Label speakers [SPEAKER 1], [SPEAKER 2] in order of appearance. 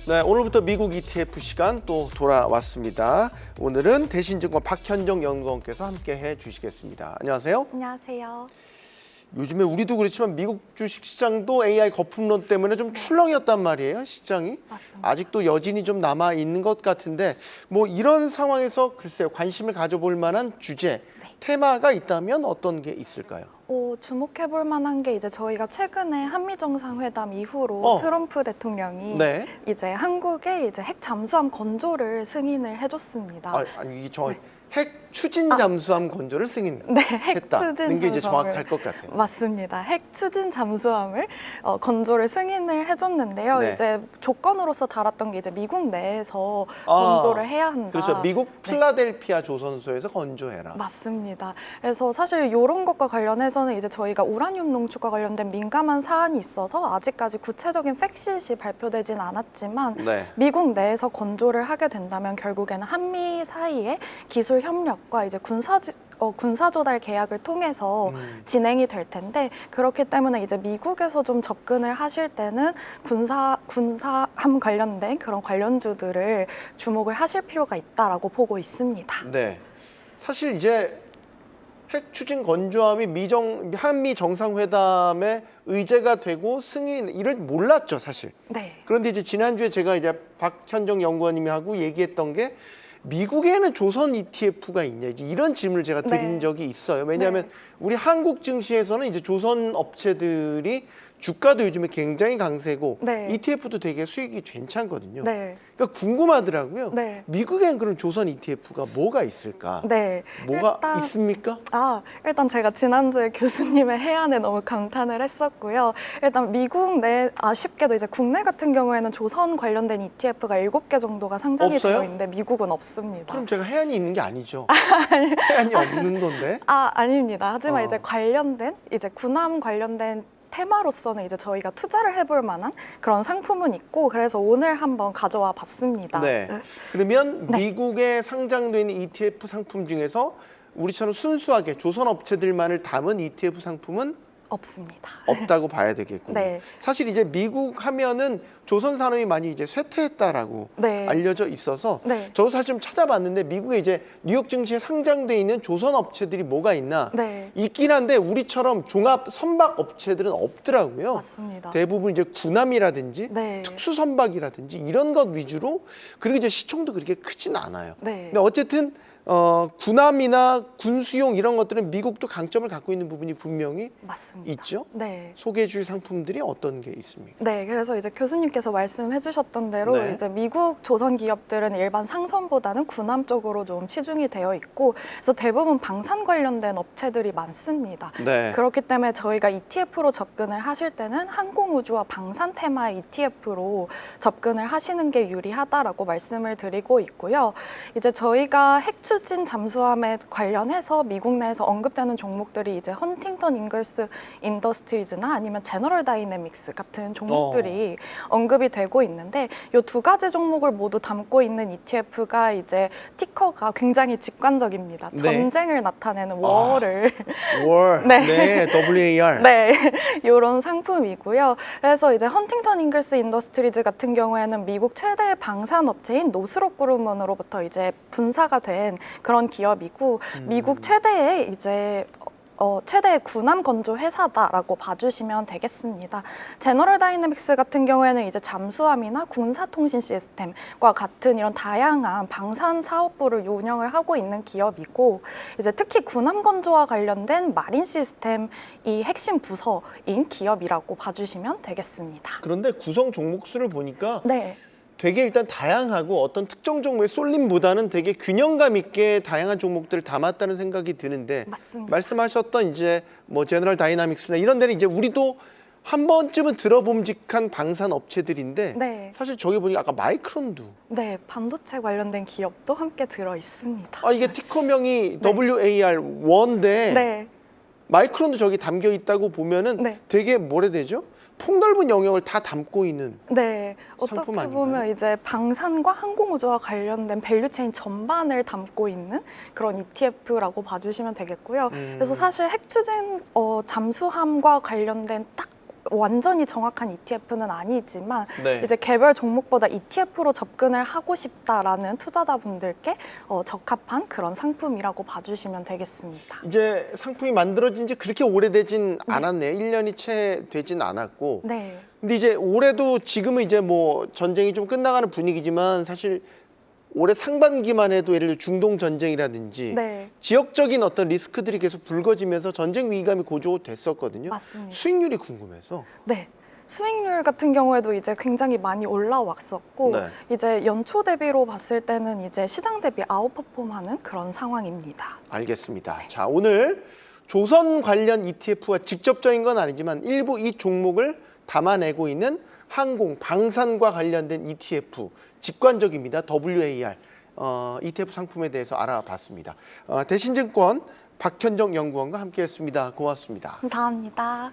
[SPEAKER 1] 네, 오늘부터 미국 ETF 시간 또 돌아왔습니다. 오늘은 대신증권 박현정 연구원께서 함께 해주시겠습니다. 안녕하세요.
[SPEAKER 2] 안녕하세요.
[SPEAKER 1] 요즘에 우리도 그렇지만 미국 주식시장도 AI 거품론 때문에 좀 출렁이었단 말이에요, 시장이.
[SPEAKER 2] 맞습니다.
[SPEAKER 1] 아직도 여진이 좀 남아 있는 것 같은데 뭐 이런 상황에서 글쎄요, 관심을 가져볼 만한 주제, 테마가 있다면 어떤 게 있을까요?
[SPEAKER 2] 주목해볼 만한 게 이제 저희가 최근에 한미 정상회담 이후로 트럼프 대통령이
[SPEAKER 1] 네.
[SPEAKER 2] 이제 한국에 이제 핵 잠수함 건조를 승인을 해줬습니다.
[SPEAKER 1] 아니 이게 핵 추진 잠수함 건조를 승인했다.
[SPEAKER 2] 네, 핵 추진
[SPEAKER 1] 게 이제
[SPEAKER 2] 잠수함을
[SPEAKER 1] 정확할 것 같아요.
[SPEAKER 2] 맞습니다. 핵 추진 잠수함을 건조를 승인을 해줬는데요.
[SPEAKER 1] 네.
[SPEAKER 2] 이제 조건으로서 달았던 게 이제 미국 내에서 건조를 해야 한다.
[SPEAKER 1] 그렇죠. 미국 필라델피아 조선소에서 건조해라.
[SPEAKER 2] 맞습니다. 그래서 사실 이런 것과 관련해서는 이제 저희가 우라늄 농축과 관련된 민감한 사안이 있어서 아직까지 구체적인 팩시트이 발표되진 않았지만
[SPEAKER 1] 네.
[SPEAKER 2] 미국 내에서 건조를 하게 된다면 결국에는 한미 사이의 기술 협력과 이제 군사 조달 계약을 통해서 진행이 될 텐데, 그렇기 때문에 이제 미국에서 좀 접근을 하실 때는 군사함 관련된 그런 관련주들을 주목을 하실 필요가 있다라고 보고 있습니다.
[SPEAKER 1] 네. 사실 이제 핵 추진 건조함이 한미 정상회담에 의제가 되고 승인 이를 몰랐죠, 사실.
[SPEAKER 2] 네.
[SPEAKER 1] 그런데 이제 지난주에 제가 이제 박현정 연구원님이 하고 얘기했던 게 미국에는 조선 ETF가 있냐, 이제 이런 질문을 제가 드린
[SPEAKER 2] 네.
[SPEAKER 1] 적이 있어요. 왜냐하면
[SPEAKER 2] 네.
[SPEAKER 1] 우리 한국 증시에서는 이제 조선 업체들이 주가도 요즘에 굉장히 강세고
[SPEAKER 2] 네.
[SPEAKER 1] ETF도 되게 수익이 괜찮거든요.
[SPEAKER 2] 네.
[SPEAKER 1] 그러니까 궁금하더라고요.
[SPEAKER 2] 네.
[SPEAKER 1] 미국엔 그런 조선 ETF가 뭐가 있을까?
[SPEAKER 2] 네.
[SPEAKER 1] 뭐가 있습니까?
[SPEAKER 2] 일단 제가 지난주에 교수님의 해안에 너무 감탄을 했었고요. 일단 미국 내 아쉽게도 이제 국내 같은 경우에는 조선 관련된 ETF가 7개 정도가 상장이
[SPEAKER 1] 없어요?
[SPEAKER 2] 되어 있는데 미국은 없습니다.
[SPEAKER 1] 그럼 제가 해안이 있는 게 아니죠. 해안이 없는 건데.
[SPEAKER 2] 아닙니다. 하지만 이제 이제 군함 관련된 테마로서는 이제 저희가 투자를 해볼 만한 그런 상품은 있고, 그래서 오늘 한번 가져와 봤습니다.
[SPEAKER 1] 네. 그러면 미국에 상장되어 있는 ETF 상품 중에서 우리처럼 순수하게 조선 업체들만을 담은 ETF 상품은
[SPEAKER 2] 없습니다.
[SPEAKER 1] 없다고 봐야 되겠군요.
[SPEAKER 2] 네.
[SPEAKER 1] 사실 이제 미국 하면은 조선 산업이 많이 이제 쇠퇴했다라고
[SPEAKER 2] 네.
[SPEAKER 1] 알려져 있어서
[SPEAKER 2] 네.
[SPEAKER 1] 저도 사실 좀 찾아봤는데 미국에 이제 뉴욕 증시에 상장돼 있는 조선 업체들이 뭐가 있나
[SPEAKER 2] 네.
[SPEAKER 1] 있긴 한데 우리처럼 종합 선박 업체들은 없더라고요.
[SPEAKER 2] 맞습니다.
[SPEAKER 1] 대부분 이제 군함이라든지
[SPEAKER 2] 네.
[SPEAKER 1] 특수 선박이라든지 이런 것 위주로, 그리고 이제 시총도 그렇게 크진 않아요.
[SPEAKER 2] 네.
[SPEAKER 1] 근데 어쨌든 군함이나 군수용 이런 것들은 미국도 강점을 갖고 있는 부분이 분명히
[SPEAKER 2] 맞습니다.
[SPEAKER 1] 있죠.
[SPEAKER 2] 네.
[SPEAKER 1] 소개해 줄 상품들이 어떤 게 있습니까?
[SPEAKER 2] 네, 그래서 이제 교수님께서 말씀해 주셨던 대로
[SPEAKER 1] 네.
[SPEAKER 2] 이제 미국 조선 기업들은 일반 상선보다는 군함 쪽으로 좀 치중이 되어 있고, 그래서 대부분 방산 관련된 업체들이 많습니다.
[SPEAKER 1] 네.
[SPEAKER 2] 그렇기 때문에 저희가 ETF로 접근을 하실 때는 항공우주와 방산 테마의 ETF로 접근을 하시는 게 유리하다라고 말씀을 드리고 있고요. 이제 저희가 핵추진 잠수함에 관련해서 미국 내에서 언급되는 종목들이 이제 헌팅턴 잉글스 인더스트리즈나 아니면 제너럴 다이내믹스 같은 종목들이 언급이 되고 있는데, 이 두 가지 종목을 모두 담고 있는 ETF가 이제 티커가 굉장히 직관적입니다.
[SPEAKER 1] 네.
[SPEAKER 2] 전쟁을 나타내는 월을
[SPEAKER 1] 월,
[SPEAKER 2] 네.
[SPEAKER 1] WAR.
[SPEAKER 2] 네, 이런 상품이고요. 그래서 이제 헌팅턴 잉글스 인더스트리즈 같은 경우에는 미국 최대 방산 업체인 노스롭 그루먼으로부터 이제 분사가 된 그런 기업이고, 미국 최대의 이제 최대의 군함 건조 회사다라고 봐주시면 되겠습니다. 제너럴 다이내믹스 같은 경우에는 이제 잠수함이나 군사통신 시스템과 같은 이런 다양한 방산 사업부를 운영을 하고 있는 기업이고, 이제 특히 군함 건조와 관련된 마린 시스템이 핵심 부서인 기업이라고 봐주시면 되겠습니다.
[SPEAKER 1] 그런데 구성 종목 수를 보니까
[SPEAKER 2] 네.
[SPEAKER 1] 되게 일단 다양하고 어떤 특정 종목의 쏠림보다는 되게 균형감 있게 다양한 종목들을 담았다는 생각이 드는데,
[SPEAKER 2] 맞습니다.
[SPEAKER 1] 말씀하셨던 이제 뭐 제너럴 다이나믹스나 이런 데는 이제 우리도 한 번쯤은 들어봄직한 방산 업체들인데
[SPEAKER 2] 네.
[SPEAKER 1] 사실 저기 보니까 아까 마이크론도
[SPEAKER 2] 네, 반도체 관련된 기업도 함께 들어 있습니다.
[SPEAKER 1] 이게 티커명이 WAR1인데
[SPEAKER 2] 네.
[SPEAKER 1] 마이크론도 저기 담겨 있다고 보면은
[SPEAKER 2] 네.
[SPEAKER 1] 되게 뭐라 해야 되죠? 폭넓은 영역을 다 담고 있는
[SPEAKER 2] 네, 어떻게
[SPEAKER 1] 상품 아닌가요?
[SPEAKER 2] 보면 이제 방산과 항공우주와 관련된 밸류체인 전반을 담고 있는 그런 ETF라고 봐주시면 되겠고요. 그래서 사실 핵추진 잠수함과 관련된 딱 완전히 정확한 ETF는 아니지만
[SPEAKER 1] 네.
[SPEAKER 2] 이제 개별 종목보다 ETF로 접근을 하고 싶다라는 투자자분들께 적합한 그런 상품이라고 봐주시면 되겠습니다.
[SPEAKER 1] 이제 상품이 만들어진 지 그렇게 오래되진 않았네요. 1년이 채 되진 않았고.
[SPEAKER 2] 네.
[SPEAKER 1] 근데 이제 올해도 지금은 이제 뭐 전쟁이 좀 끝나가는 분위기지만 사실 올해 상반기만 해도 예를 들어 중동 전쟁이라든지
[SPEAKER 2] 네.
[SPEAKER 1] 지역적인 어떤 리스크들이 계속 불거지면서 전쟁 위기감이 고조됐었거든요.
[SPEAKER 2] 맞습니다.
[SPEAKER 1] 수익률이 궁금해서.
[SPEAKER 2] 네. 수익률 같은 경우에도 이제 굉장히 많이 올라왔었고
[SPEAKER 1] 네.
[SPEAKER 2] 이제 연초 대비로 봤을 때는 이제 시장 대비 아웃퍼폼하는 그런 상황입니다.
[SPEAKER 1] 알겠습니다. 자, 오늘 조선 관련 ETF와 직접적인 건 아니지만 일부 이 종목을 담아내고 있는 항공, 방산과 관련된 ETF, 직관적입니다. WAR ETF 상품에 대해서 알아봤습니다. 대신증권 박현정 연구원과 함께했습니다. 고맙습니다.
[SPEAKER 2] 감사합니다.